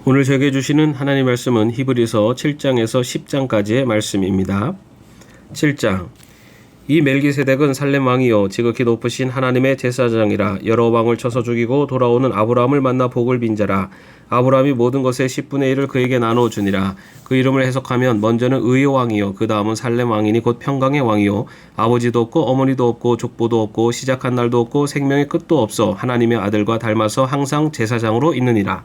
오늘 저에게 주시는 하나님 말씀은 히브리서 7장에서 10장까지의 말씀입니다. 7장. 이 멜기세덱은 살렘 왕이요 지극히 높으신 하나님의 제사장이라. 여러 왕을 쳐서 죽이고 돌아오는 아브라함을 만나 복을 빈 자라. 아브라함이 모든 것의 10분의 1을 그에게 나눠 주니라. 그 이름을 해석하면 먼저는 의의 왕이요 그 다음은 살렘 왕이니 곧 평강의 왕이요 아버지도 없고 어머니도 없고 족보도 없고 시작한 날도 없고 생명의 끝도 없어 하나님의 아들과 닮아서 항상 제사장으로 있느니라.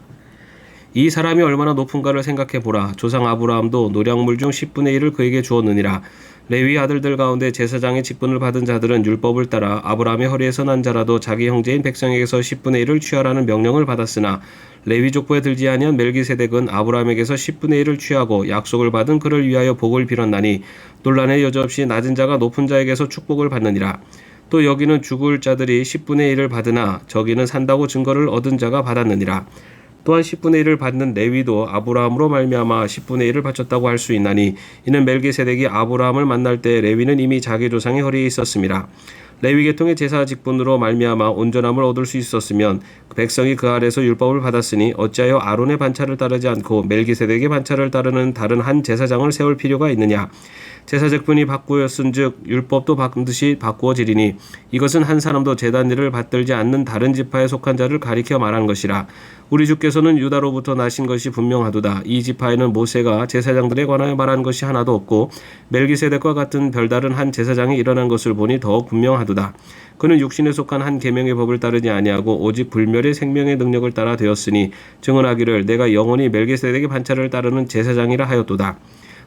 이 사람이 얼마나 높은가를 생각해 보라. 조상 아브라함도 노량물 중 10분의 1을 그에게 주었느니라. 레위 아들들 가운데 제사장의 직분을 받은 자들은 율법을 따라 아브라함의 허리에서 난 자라도 자기 형제인 백성에게서 10분의 1을 취하라는 명령을 받았으나 레위 족보에 들지 아니한 멜기세덱은 아브라함에게서 10분의 1을 취하고 약속을 받은 그를 위하여 복을 빌었나니 논란의 여지없이 낮은 자가 높은 자에게서 축복을 받느니라. 또 여기는 죽을 자들이 10분의 1을 받으나 저기는 산다고 증거를 얻은 자가 받았느니라. 또한 10분의 1을 받는 레위도 아브라함으로 말미암아 10분의 1을 바쳤다고 할 수 있나니 이는 멜기세덱이 아브라함을 만날 때 레위는 이미 자기 조상의 허리에 있었음이라. 레위 계통의 제사 직분으로 말미암아 온전함을 얻을 수 있었으면 백성이 그 아래서 율법을 받았으니 어찌하여 아론의 반차를 따르지 않고 멜기세덱의 반차를 따르는 다른 한 제사장을 세울 필요가 있느냐. 제사 직분이 바꾸었은즉 율법도 반드시 바꾸어지리니 이것은 한 사람도 제단 일을 받들지 않는 다른 지파에 속한 자를 가리켜 말한 것이라. 우리 주께서는 유다로부터 나신 것이 분명하도다. 이 지파에는 모세가 제사장들에 관하여 말한 것이 하나도 없고 멜기세덱과 같은 별다른 한 제사장이 일어난 것을 보니 더욱 분명하도다. 그는 육신에 속한 한 계명의 법을 따르지 아니하고 오직 불멸의 생명의 능력을 따라 되었으니 증언하기를 내가 영원히 멜기세덱의 반차를 따르는 제사장이라 하였도다.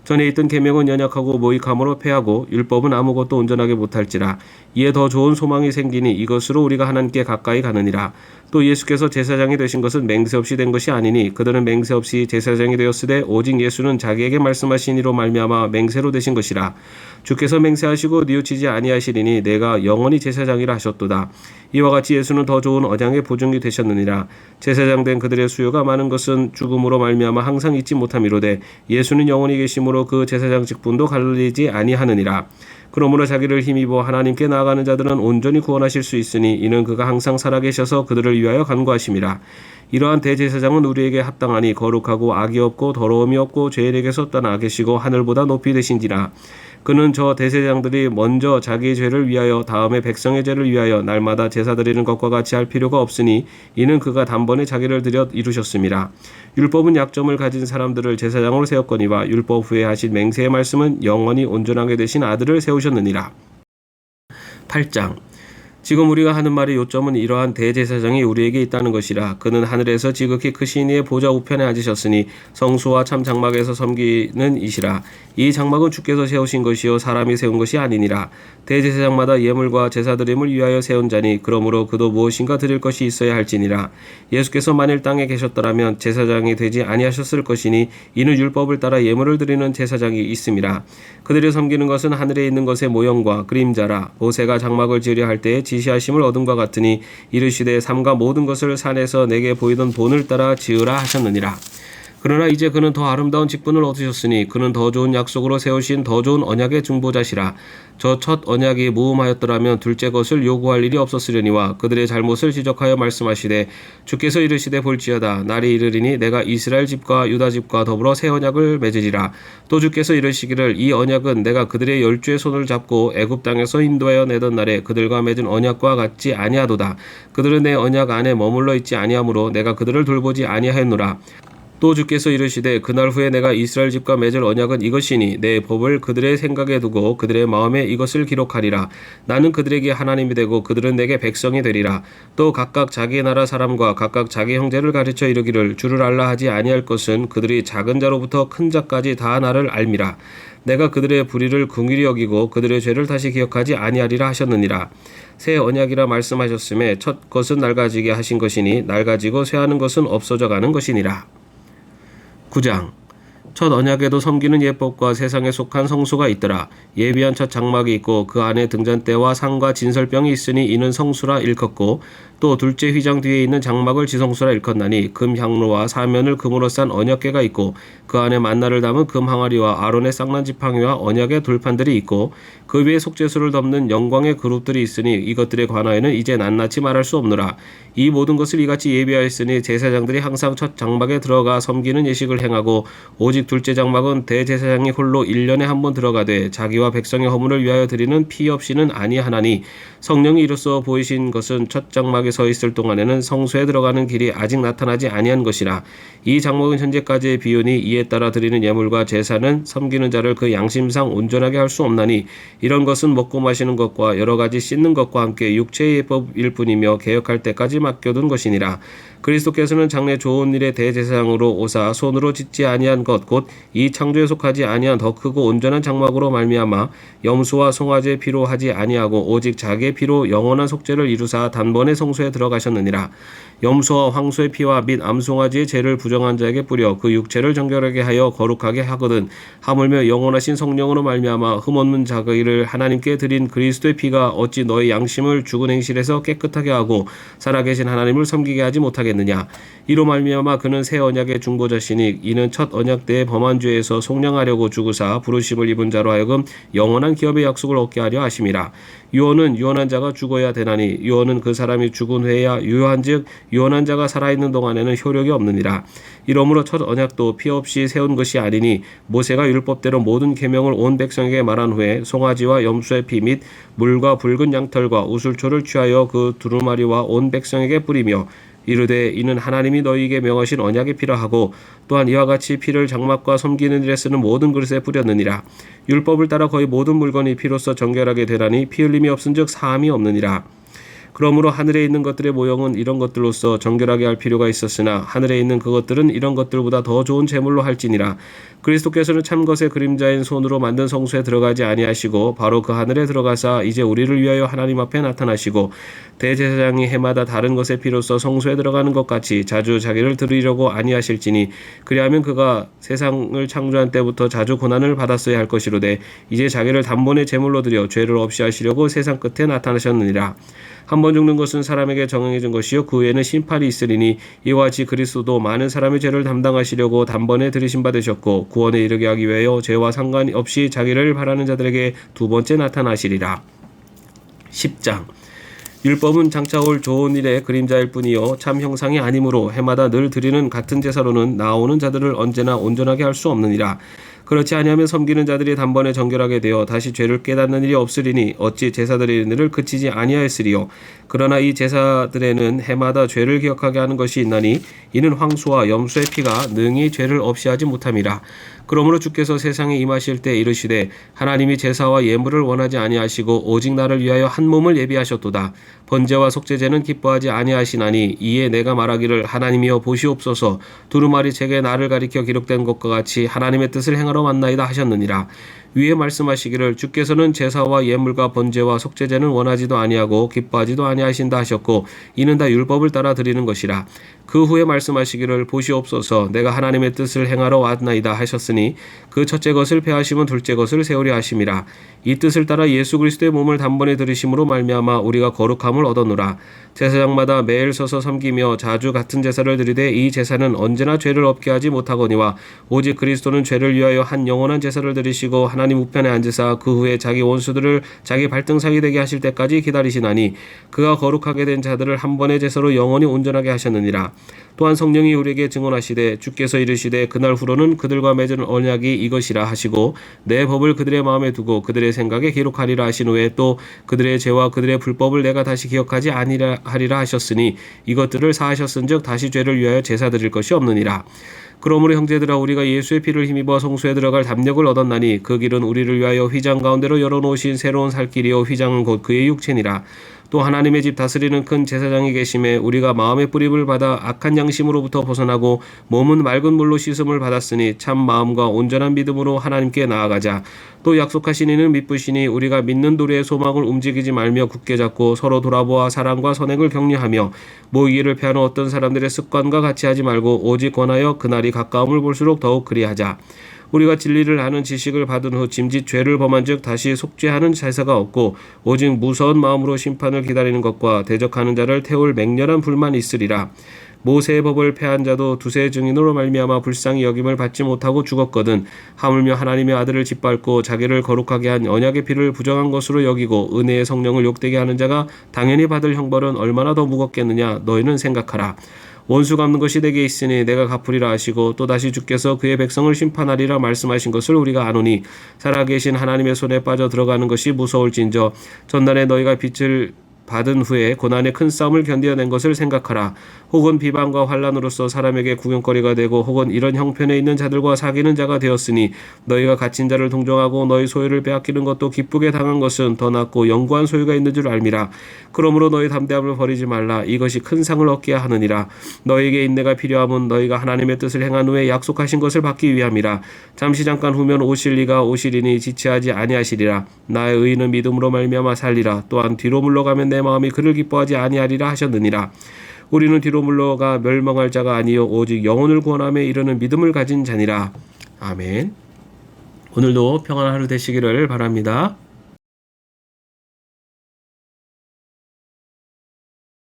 전에 있던 계명은 연약하고 모익함으로 패하고 율법은 아무것도 온전하게 못할지라. 이에 더 좋은 소망이 생기니 이것으로 우리가 하나님께 가까이 가느니라. 또 예수께서 제사장이 되신 것은 맹세 없이 된 것이 아니니 그들은 맹세 없이 제사장이 되었으되 오직 예수는 자기에게 말씀하신 이로 말미암아 맹세로 되신 것이라. 주께서 맹세하시고 뉘우치지 아니하시리니 내가 영원히 제사장이라 하셨도다. 이와 같이 예수는 더 좋은 언약의 보증이 되셨느니라. 제사장 된 그들의 수요가 많은 것은 죽음으로 말미암아 항상 잊지 못함이로되 예수는 영원히 계심으로 그 제사장 직분도 갈리지 아니하느니라. 그러므로 자기를 힘입어 하나님께 나아가는 자들은 온전히 구원하실 수 있으니 이는 그가 항상 살아계셔서 그들을 위하여 간구하심이라. 이러한 대제사장은 우리에게 합당하니 거룩하고 악이 없고 더러움이 없고 죄인에게서 떠나 계시고 하늘보다 높이 되신지라. 그는 저 대제사장들이 먼저 자기의 죄를 위하여 다음에 백성의 죄를 위하여 날마다 제사 드리는 것과 같이 할 필요가 없으니 이는 그가 단번에 자기를 드려 이루셨음이라. 율법은 약점을 가진 사람들을 제사장으로 세웠거니와 율법 후에 하신 맹세의 말씀은 영원히 온전하게 되신 아들을 세우셨느니라. 8장. 지금 우리가 하는 말의 요점은 이러한 대제사장이 우리에게 있다는 것이라. 그는 하늘에서 지극히 크신 이의 보좌 우편에 앉으셨으니 성수와 참 장막에서 섬기는 이시라. 이 장막은 주께서 세우신 것이요 사람이 세운 것이 아니니라. 대제사장마다 예물과 제사드림을 위하여 세운 자니 그러므로 그도 무엇인가 드릴 것이 있어야 할지니라. 예수께서 만일 땅에 계셨더라면 제사장이 되지 아니하셨을 것이니 이는 율법을 따라 예물을 드리는 제사장이 있음이라. 그들이 섬기는 것은 하늘에 있는 것의 모형과 그림자라. 모세가 장막을 지으려 할 때에 지시하심을 얻음과 같으니 이르시되 삼가 모든 것을 산에서 내게 보이던 본을 따라 지으라 하셨느니라. 그러나 이제 그는 더 아름다운 직분을 얻으셨으니 그는 더 좋은 약속으로 세우신 더 좋은 언약의 중보자시라. 저 첫 언약이 무음하였더라면 둘째 것을 요구할 일이 없었으려니와 그들의 잘못을 지적하여 말씀하시되 주께서 이르시되 볼지어다 날이 이르리니 내가 이스라엘 집과 유다 집과 더불어 새 언약을 맺으리라. 또 주께서 이르시기를 이 언약은 내가 그들의 열주의 손을 잡고 애굽 땅에서 인도하여 내던 날에 그들과 맺은 언약과 같지 아니하도다. 그들은 내 언약 안에 머물러 있지 아니하므로 내가 그들을 돌보지 아니하였노라. 또 주께서 이르시되 그날 후에 내가 이스라엘 집과 맺을 언약은 이것이니 내 법을 그들의 생각에 두고 그들의 마음에 이것을 기록하리라. 나는 그들에게 하나님이 되고 그들은 내게 백성이 되리라. 또 각각 자기 나라 사람과 각각 자기 형제를 가르쳐 이르기를 주를 알라 하지 아니할 것은 그들이 작은 자로부터 큰 자까지 다 나를 알미라. 내가 그들의 불의를 긍휼히 여기고 그들의 죄를 다시 기억하지 아니하리라 하셨느니라. 새 언약이라 말씀하셨음에 첫 것은 낡아지게 하신 것이니 낡아지고 쇠하는 것은 없어져 가는 것이니라. 9장. 첫 언약에도 섬기는 예법과 세상에 속한 성수가 있더라. 예비한 첫 장막이 있고 그 안에 등잔대와 상과 진설병이 있으니 이는 성수라 일컫고 또 둘째 휘장 뒤에 있는 장막을 지성수라 일컫나니 금 향로와 사면을 금으로 싼 언약궤가 있고 그 안에 만나를 담은 금 항아리와 아론의 쌍난 지팡이와 언약의 돌판들이 있고 그 위에 속죄수를 덮는 영광의 그룹들이 있으니 이것들에 관하여는 이제 낱낱이 말할 수 없노라. 이 모든 것을 이같이 예비하였으니 제사장들이 항상 첫 장막에 들어가 섬기는 예식을 행하고 오직 둘째 장막은 대제사장이 홀로 1년에 한 번 들어가되 자기와 백성의 허물을 위하여 드리는 피 없이는 아니하나니 성령이 이로써 보이신 것은 첫 장막에 서 있을 동안에는 성소에 들어가는 길이 아직 나타나지 아니한 것이라. 이 장막은 현재까지의 비유니 이에 따라 드리는 예물과 제사는 섬기는 자를 그 양심상 온전하게 할 수 없나니 이런 것은 먹고 마시는 것과 여러 가지 씻는 것과 함께 육체의 예법일 뿐이며 개혁할 때까지 맡겨둔 것이니라. 그리스도께서는 장래 좋은 일의 대제사장으로 오사 손으로 짓지 아니한 것 곧 이 창조에 속하지 아니한 더 크고 온전한 장막으로 말미암아 염소와 송아지의 피로 하지 아니하고 오직 자기의 피로 영원한 속죄를 이루사 단번에 성소에 들어가셨느니라. 염소와 황소의 피와 및 암송아지의 죄를 부정한 자에게 뿌려 그 육체를 정결하게 하여 거룩하게 하거든 하물며 영원하신 성령으로 말미암아 흠없는 자기를 하나님께 드린 그리스도의 피가 어찌 너의 양심을 죽은 행실에서 깨끗하게 하고 살아계신 하나님을 섬기게 하지 못하겠느냐. 이로 말미암아 그는 새 언약의 중보자시니 이는 첫 언약 때의 범한 죄에서 속량하려고 죽으사 부르심을 입은 자로 하여금 영원한 기업의 약속을 얻게 하려 하심이라. 유언은 유언한 자가 죽어야 되나니 유언은 그 사람이 죽은 후에야 유효한즉 유언한 자가 살아있는 동안에는 효력이 없느니라. 이러므로 첫 언약도 피 없이 세운 것이 아니니 모세가 율법대로 모든 계명을 온 백성에게 말한 후에 송아지와 염소의 피 및 물과 붉은 양털과 우슬초를 취하여 그 두루마리와 온 백성에게 뿌리며 이르되 이는 하나님이 너희에게 명하신 언약의 피라 하고 또한 이와 같이 피를 장막과 섬기는 일에 쓰는 모든 그릇에 뿌렸느니라. 율법을 따라 거의 모든 물건이 피로써 정결하게 되라니 피 흘림이 없은즉 사함이 없느니라. 그러므로 하늘에 있는 것들의 모형은 이런 것들로서 정결하게 할 필요가 있었으나 하늘에 있는 그것들은 이런 것들보다 더 좋은 제물로 할지니라. 그리스도께서는 참 것의 그림자인 손으로 만든 성소에 들어가지 아니하시고 바로 그 하늘에 들어가사 이제 우리를 위하여 하나님 앞에 나타나시고 대제사장이 해마다 다른 것의 피로써 성소에 들어가는 것 같이 자주 자기를 드리려고 아니하실지니 그리하면 그가 세상을 창조한 때부터 자주 고난을 받았어야 할 것이로되 이제 자기를 단번에 제물로 드려 죄를 없이 하시려고 세상 끝에 나타나셨느니라. 한 번 죽는 것은 사람에게 정해진 것이요 그 후에는 심판이 있으리니 이와 같이 그리스도도 많은 사람의 죄를 담당하시려고 단번에 들이심 받으셨고 구원에 이르게 하기 위하여 죄와 상관없이 자기를 바라는 자들에게 두 번째 나타나시리라. 10장 율법은 장차 올 좋은 일의 그림자일 뿐이요 참 형상이 아니므로 해마다 늘 드리는 같은 제사로는 나오는 자들을 언제나 온전하게 할 수 없느니라. 그렇지 아니하면 섬기는 자들이 단번에 정결하게 되어 다시 죄를 깨닫는 일이 없으리니 어찌 제사드리는 일을 그치지 아니하였으리요. 그러나 이 제사들에는 해마다 죄를 기억하게 하는 것이 있나니 이는 황소와 염소의 피가 능히 죄를 없이 하지 못함이라. 그러므로 주께서 세상에 임하실 때 이르시되 하나님이 제사와 예물을 원하지 아니하시고 오직 나를 위하여 한 몸을 예비하셨도다. 번제와 속죄제는 기뻐하지 아니하시나니 이에 내가 말하기를 하나님이여 보시옵소서 두루마리 책에 나를 가리켜 기록된 것과 같이 하나님의 뜻을 행하러 왔나이다 하셨느니라. 위에 말씀하시기를 주께서는 제사와 예물과 번제와 속죄제는 원하지도 아니하고 기뻐하지도 아니하신다 하셨고 이는 다 율법을 따라 드리는 것이라. 그 후에 말씀하시기를 보시옵소서 내가 하나님의 뜻을 행하러 왔나이다 하셨으니 그 첫째 것을 폐하시면 둘째 것을 세우려 하심이라. 이 뜻을 따라 예수 그리스도의 몸을 단번에 들이심으로 말미암아 우리가 거룩함을 얻었노라. 제사장마다 매일 서서 섬기며 자주 같은 제사를 드리되 이 제사는 언제나 죄를 없게 하지 못하거니와 오직 그리스도는 죄를 위하여 한 영원한 제사를 드리시고 하나님 우편에 앉으사 그 후에 자기 원수들을 자기 발등상이 되게 하실 때까지 기다리시나니 그가 거룩하게 된 자들을 한 번의 제사로 영원히 온전하게 하셨느니라. 또한 성령이 우리에게 증언하시되 주께서 이르시되 그날 후로는 그들과 맺은 언약이 이것이라 하시고 내 법을 그들의 마음에 두고 그들의 생각에 기록하리라 하신 후에 또 그들의 죄와 그들의 불법을 내가 다시 기억하지 아니하리라 하셨으니 이것들을 사하셨은즉 다시 죄를 위하여 제사 드릴 것이 없느니라. 그러므로 형제들아 우리가 예수의 피를 힘입어 성소에 들어갈 담력을 얻었나니 그 길은 우리를 위하여 휘장 가운데로 열어놓으신 새로운 살 길이요 휘장은 곧 그의 육체니라. 또 하나님의 집 다스리는 큰 제사장이 계심에 우리가 마음의 뿌림을 받아 악한 양심으로부터 벗어나고 몸은 맑은 물로 씻음을 받았으니 참 마음과 온전한 믿음으로 하나님께 나아가자. 또 약속하신 이는 믿으시니 우리가 믿는 도리의 소망을 움직이지 말며 굳게 잡고 서로 돌아보아 사랑과 선행을 격려하며 모이기를 피하는 어떤 사람들의 습관과 같이 하지 말고 오직 권하여 그날이 가까움을 볼수록 더욱 그리하자. 우리가 진리를 아는 지식을 받은 후 짐짓 죄를 범한즉 다시 속죄하는 제사가 없고 오직 무서운 마음으로 심판을 기다리는 것과 대적하는 자를 태울 맹렬한 불만 있으리라. 모세의 법을 폐한 자도 두세 증인으로 말미암아 불쌍히 여김을 받지 못하고 죽었거든. 하물며 하나님의 아들을 짓밟고 자기를 거룩하게 한 언약의 피를 부정한 것으로 여기고 은혜의 성령을 욕되게 하는 자가 당연히 받을 형벌은 얼마나 더 무겁겠느냐. 너희는 생각하라. 원수 갚는 것이 내게 있으니 내가 갚으리라 하시고 또다시 주께서 그의 백성을 심판하리라 말씀하신 것을 우리가 아노니 살아계신 하나님의 손에 빠져 들어가는 것이 무서울진저 전날에 너희가 빛을 받은 후에 고난의 큰 싸움을 견뎌낸 것을 생각하라. 혹은 비방과 환난으로서 사람에게 구경거리가 되고 혹은 이런 형편에 있는 자들과 사귀는 자가 되었으니 너희가 갇힌 자를 동정하고 너희 소유를 빼앗기는 것도 기쁘게 당한 것은 더 낫고 영구한 소유가 있는 줄 알미라. 그러므로 너희 담대함을 버리지 말라. 이것이 큰 상을 얻게 하느니라. 너희에게 인내가 필요함은 너희가 하나님의 뜻을 행한 후에 약속하신 것을 받기 위함이라. 잠시 잠깐 후면 오실 이가 오시리니 지체하지 아니하시리라. 나의 의인은 믿음으로 말미암아 살리라. 또한 뒤로 물러가면 내 마음이 그를 기뻐하지 아니하리라 하셨느니라. 우리는 뒤로 물러가 멸망할 자가 아니요 오직 영혼을 구원함에 이르는 믿음을 가진 자니라. 아멘. 오늘도 평안한 하루 되시기를 바랍니다.